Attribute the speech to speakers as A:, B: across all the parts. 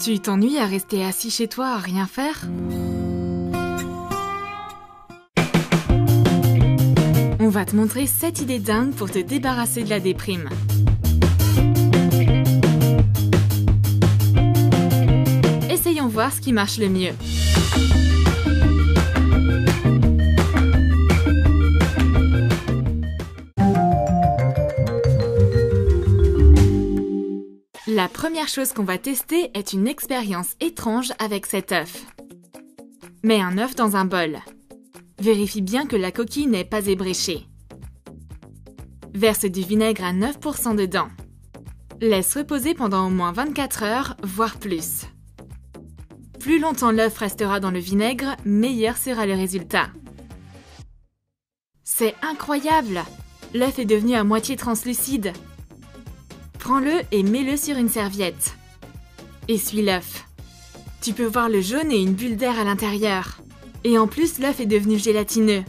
A: Tu t'ennuies à rester assis chez toi à rien faire? On va te montrer 7 idées dingues pour te débarrasser de la déprime. Essayons voir ce qui marche le mieux. La première chose qu'on va tester est une expérience étrange avec cet œuf. Mets un œuf dans un bol. Vérifie bien que la coquille n'est pas ébréchée. Verse du vinaigre à 9% dedans. Laisse reposer pendant au moins 24 heures, voire plus. Plus longtemps l'œuf restera dans le vinaigre, meilleur sera le résultat. C'est incroyable! L'œuf est devenu à moitié translucide. Prends-le et mets-le sur une serviette. Essuie l'œuf. Tu peux voir le jaune et une bulle d'air à l'intérieur. Et en plus, l'œuf est devenu gélatineux.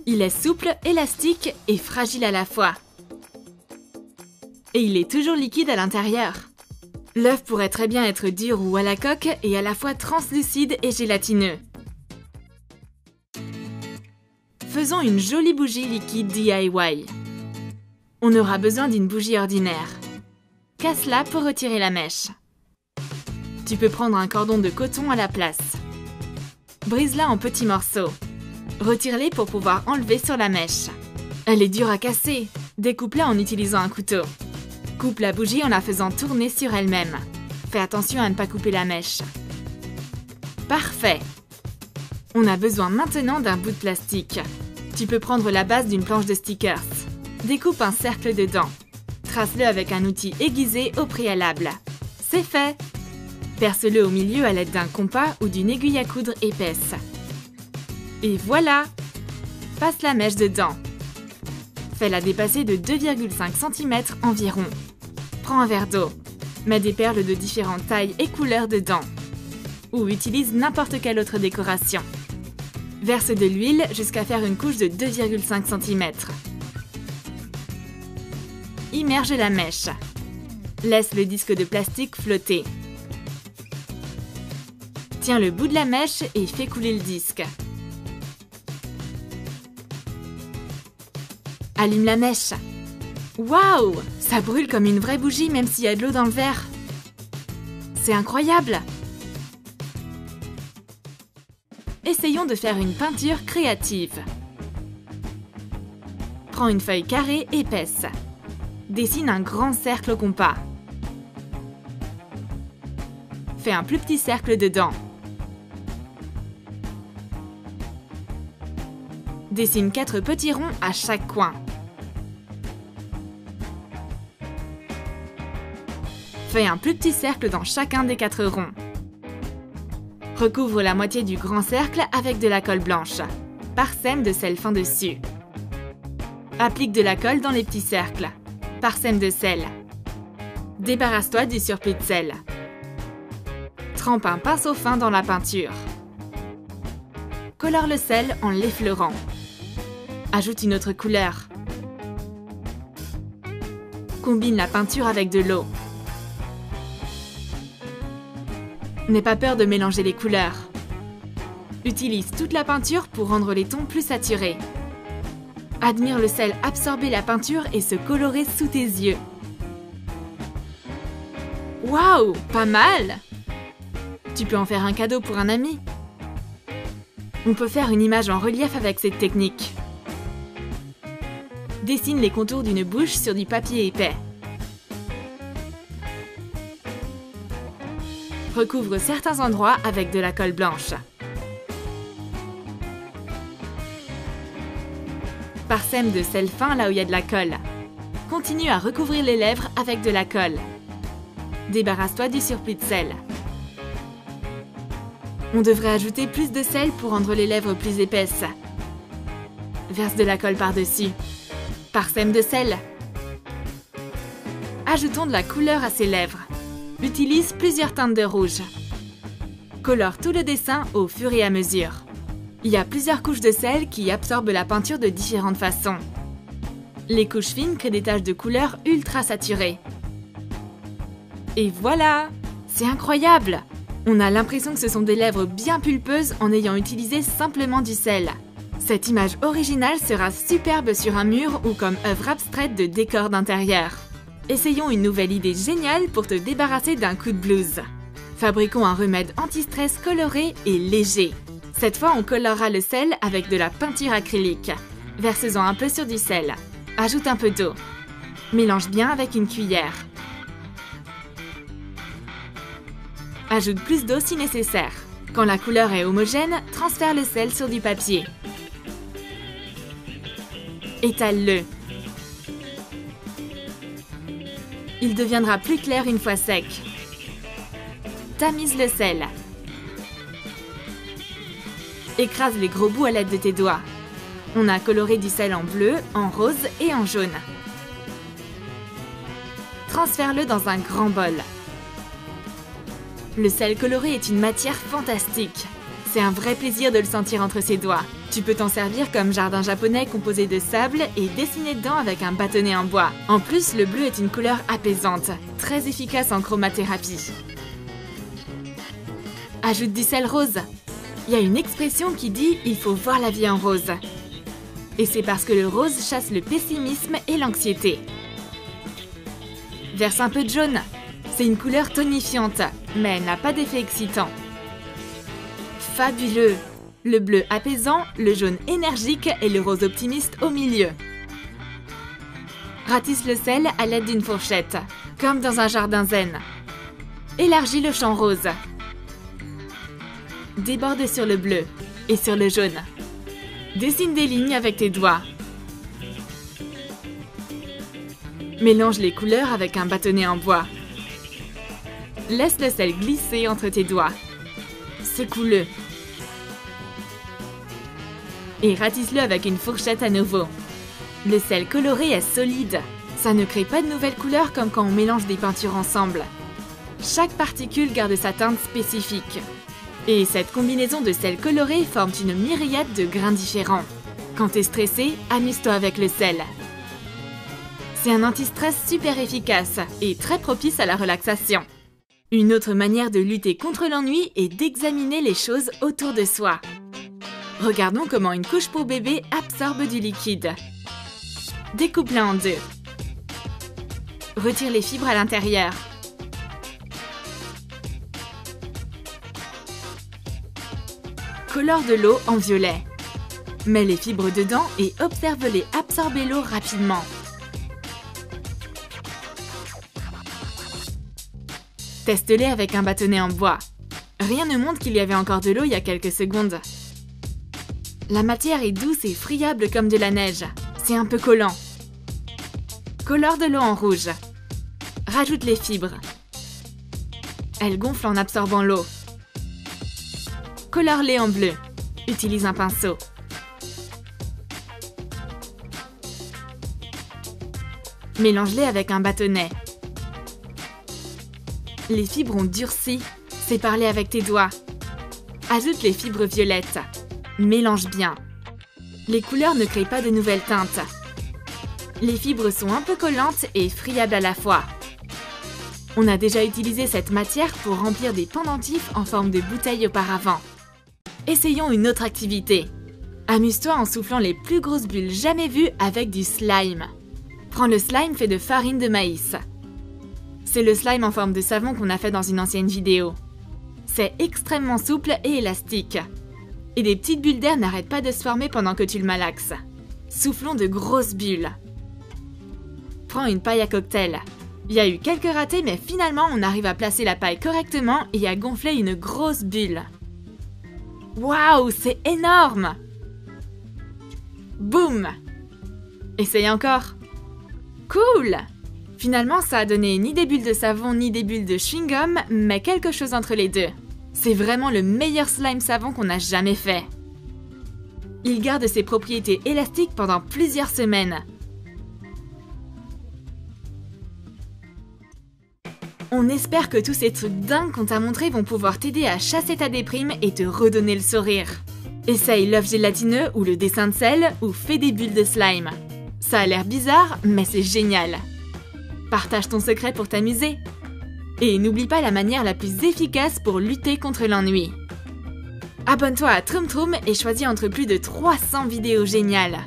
A: Il est souple, élastique et fragile à la fois. Et il est toujours liquide à l'intérieur. L'œuf pourrait très bien être dur ou à la coque et à la fois translucide et gélatineux. Faisons une jolie bougie liquide DIY. On aura besoin d'une bougie ordinaire. Casse-la pour retirer la mèche. Tu peux prendre un cordon de coton à la place. Brise-la en petits morceaux. Retire-les pour pouvoir enlever sur la mèche. Elle est dure à casser. Découpe-la en utilisant un couteau. Coupe la bougie en la faisant tourner sur elle-même. Fais attention à ne pas couper la mèche. Parfait! On a besoin maintenant d'un bout de plastique. Tu peux prendre la base d'une planche de stickers. Découpe un cercle dedans. Trace-le avec un outil aiguisé au préalable. C'est fait! Perce-le au milieu à l'aide d'un compas ou d'une aiguille à coudre épaisse. Et voilà! Passe la mèche dedans. Fais-la dépasser de 2,5 cm environ. Prends un verre d'eau. Mets des perles de différentes tailles et couleurs dedans. Ou utilise n'importe quelle autre décoration. Verse de l'huile jusqu'à faire une couche de 2,5 cm. Immerge la mèche. Laisse le disque de plastique flotter. Tiens le bout de la mèche et fais couler le disque. Allume la mèche. Waouh! Ça brûle comme une vraie bougie même s'il y a de l'eau dans le verre. C'est incroyable! Essayons de faire une peinture créative. Prends une feuille carrée épaisse. Dessine un grand cercle au compas. Fais un plus petit cercle dedans. Dessine 4 petits ronds à chaque coin. Fais un plus petit cercle dans chacun des 4 ronds. Recouvre la moitié du grand cercle avec de la colle blanche. Parsème de sel fin dessus. Applique de la colle dans les petits cercles. Parsème de sel. Débarrasse-toi du surplus de sel. Trempe un pinceau fin dans la peinture. Colore le sel en l'effleurant. Ajoute une autre couleur. Combine la peinture avec de l'eau. N'aie pas peur de mélanger les couleurs. Utilise toute la peinture pour rendre les tons plus saturés. Admire le sel absorber la peinture et se colorer sous tes yeux. Waouh, pas mal! Tu peux en faire un cadeau pour un ami. On peut faire une image en relief avec cette technique. Dessine les contours d'une bouche sur du papier épais. Recouvre certains endroits avec de la colle blanche. Parsème de sel fin là où il y a de la colle. Continue à recouvrir les lèvres avec de la colle. Débarrasse-toi du surplus de sel. On devrait ajouter plus de sel pour rendre les lèvres plus épaisses. Verse de la colle par-dessus. Parsème de sel. Ajoutons de la couleur à ses lèvres. Utilise plusieurs teintes de rouge. Colore tout le dessin au fur et à mesure. Il y a plusieurs couches de sel qui absorbent la peinture de différentes façons. Les couches fines créent des taches de couleur ultra saturées. Et voilà! C'est incroyable! On a l'impression que ce sont des lèvres bien pulpeuses en ayant utilisé simplement du sel. Cette image originale sera superbe sur un mur ou comme œuvre abstraite de décor d'intérieur. Essayons une nouvelle idée géniale pour te débarrasser d'un coup de blues. Fabriquons un remède anti-stress coloré et léger. Cette fois, on colorera le sel avec de la peinture acrylique. Verse-en un peu sur du sel. Ajoute un peu d'eau. Mélange bien avec une cuillère. Ajoute plus d'eau si nécessaire. Quand la couleur est homogène, transfère le sel sur du papier. Étale-le. Il deviendra plus clair une fois sec. Tamise le sel. Écrase les gros bouts à l'aide de tes doigts. On a coloré du sel en bleu, en rose et en jaune. Transfère-le dans un grand bol. Le sel coloré est une matière fantastique. C'est un vrai plaisir de le sentir entre ses doigts. Tu peux t'en servir comme jardin japonais composé de sable et dessiner dedans avec un bâtonnet en bois. En plus, le bleu est une couleur apaisante, très efficace en chromathérapie. Ajoute du sel rose. Il y a une expression qui dit « il faut voir la vie en rose ». Et c'est parce que le rose chasse le pessimisme et l'anxiété. Verse un peu de jaune. C'est une couleur tonifiante, mais elle n'a pas d'effet excitant. Fabuleux! Le bleu apaisant, le jaune énergique et le rose optimiste au milieu. Ratisse le sel à l'aide d'une fourchette, comme dans un jardin zen. Élargis le champ rose. Déborde sur le bleu et sur le jaune. Dessine des lignes avec tes doigts. Mélange les couleurs avec un bâtonnet en bois. Laisse le sel glisser entre tes doigts. Secoue-le. Et ratisse-le avec une fourchette à nouveau. Le sel coloré est solide. Ça ne crée pas de nouvelles couleurs comme quand on mélange des peintures ensemble. Chaque particule garde sa teinte spécifique. Et cette combinaison de sel coloré forme une myriade de grains différents. Quand t'es stressé, amuse-toi avec le sel. C'est un anti-stress super efficace et très propice à la relaxation. Une autre manière de lutter contre l'ennui est d'examiner les choses autour de soi. Regardons comment une couche pour bébé absorbe du liquide. Découpe-la en deux. Retire les fibres à l'intérieur. Colore de l'eau en violet. Mets les fibres dedans et observe-les absorber l'eau rapidement. Teste-les avec un bâtonnet en bois. Rien ne montre qu'il y avait encore de l'eau il y a quelques secondes. La matière est douce et friable comme de la neige. C'est un peu collant. Colore de l'eau en rouge. Rajoute les fibres. Elles gonflent en absorbant l'eau. Colore-les en bleu. Utilise un pinceau. Mélange-les avec un bâtonnet. Les fibres ont durci. Sépare-les avec tes doigts. Ajoute les fibres violettes. Mélange bien. Les couleurs ne créent pas de nouvelles teintes. Les fibres sont un peu collantes et friables à la fois. On a déjà utilisé cette matière pour remplir des pendentifs en forme de bouteilles auparavant. Essayons une autre activité. Amuse-toi en soufflant les plus grosses bulles jamais vues avec du slime. Prends le slime fait de farine de maïs. C'est le slime en forme de savon qu'on a fait dans une ancienne vidéo. C'est extrêmement souple et élastique. Et des petites bulles d'air n'arrêtent pas de se former pendant que tu le malaxes. Soufflons de grosses bulles. Prends une paille à cocktail. Il y a eu quelques ratés, mais finalement on arrive à placer la paille correctement et à gonfler une grosse bulle. Waouh, c'est énorme! Boum! Essaye encore. Cool! Finalement, ça a donné ni des bulles de savon ni des bulles de chewing-gum, mais quelque chose entre les deux. C'est vraiment le meilleur slime savon qu'on a jamais fait. Il garde ses propriétés élastiques pendant plusieurs semaines. On espère que tous ces trucs dingues qu'on t'a montrés vont pouvoir t'aider à chasser ta déprime et te redonner le sourire. Essaye l'œuf gélatineux ou le dessin de sel ou fais des bulles de slime. Ça a l'air bizarre, mais c'est génial. Partage ton secret pour t'amuser. Et n'oublie pas la manière la plus efficace pour lutter contre l'ennui. Abonne-toi à Troom Troom et choisis entre plus de 300 vidéos géniales.